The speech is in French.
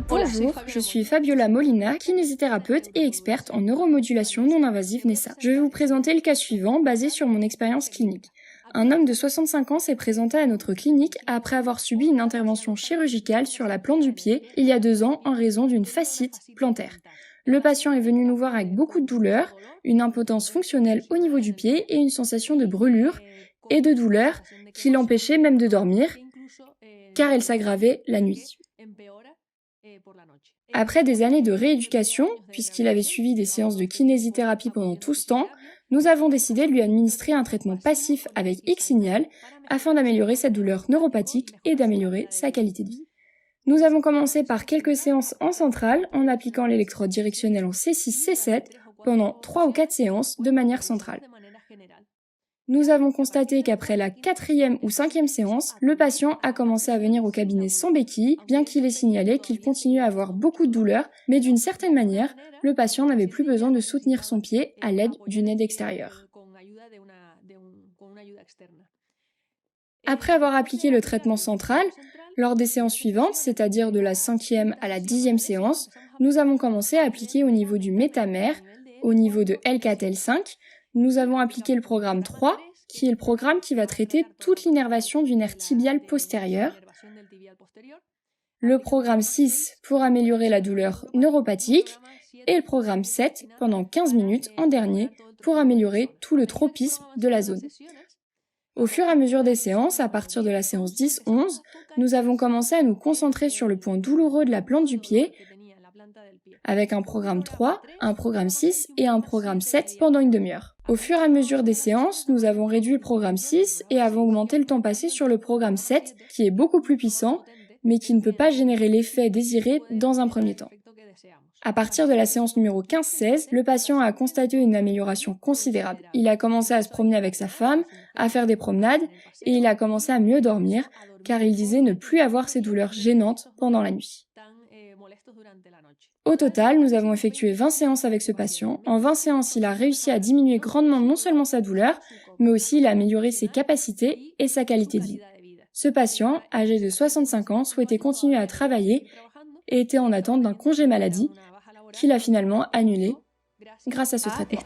Bonjour, je suis Fabiola Molina, kinésithérapeute et experte en neuromodulation non invasive NESA. Je vais vous présenter le cas suivant basé sur mon expérience clinique. Un homme de 65 ans s'est présenté à notre clinique après avoir subi une intervention chirurgicale sur la plante du pied il y a 2 ans en raison d'une fascite plantaire. Le patient est venu nous voir avec beaucoup de douleur, une impotence fonctionnelle au niveau du pied et une sensation de brûlure et de douleur qui l'empêchait même de dormir car elle s'aggravait la nuit. Après des années de rééducation, puisqu'il avait suivi des séances de kinésithérapie pendant tout ce temps, nous avons décidé de lui administrer un traitement passif avec X-Signal afin d'améliorer sa douleur neuropathique et d'améliorer sa qualité de vie. Nous avons commencé par quelques séances en centrale en appliquant l'électrode directionnelle en C6-C7 pendant 3 ou 4 séances de manière centrale. Nous avons constaté qu'après la 4e ou 5e séance, le patient a commencé à venir au cabinet sans béquille, bien qu'il ait signalé qu'il continuait à avoir beaucoup de douleurs, mais d'une certaine manière, le patient n'avait plus besoin de soutenir son pied à l'aide d'une aide extérieure. Après avoir appliqué le traitement central, lors des séances suivantes, c'est-à-dire de la 5e à la 10e séance, nous avons commencé à appliquer au niveau du métamère, au niveau de L4-L5, nous avons appliqué le programme 3, qui est le programme qui va traiter toute l'innervation du nerf tibial postérieur, le programme 6 pour améliorer la douleur neuropathique, et le programme 7 pendant 15 minutes en dernier pour améliorer tout le tropisme de la zone. Au fur et à mesure des séances, à partir de la séance 10-11, nous avons commencé à nous concentrer sur le point douloureux de la plante du pied, avec un programme 3, un programme 6 et un programme 7 pendant une demi-heure. Au fur et à mesure des séances, nous avons réduit le programme 6 et avons augmenté le temps passé sur le programme 7, qui est beaucoup plus puissant, mais qui ne peut pas générer l'effet désiré dans un premier temps. À partir de la séance numéro 15-16, le patient a constaté une amélioration considérable. Il a commencé à se promener avec sa femme, à faire des promenades, et il a commencé à mieux dormir, car il disait ne plus avoir ces douleurs gênantes pendant la nuit. Au total, nous avons effectué 20 séances avec ce patient. En 20 séances, il a réussi à diminuer grandement non seulement sa douleur, mais aussi il a amélioré ses capacités et sa qualité de vie. Ce patient, âgé de 65 ans, souhaitait continuer à travailler et était en attente d'un congé maladie qu'il a finalement annulé grâce à ce traitement.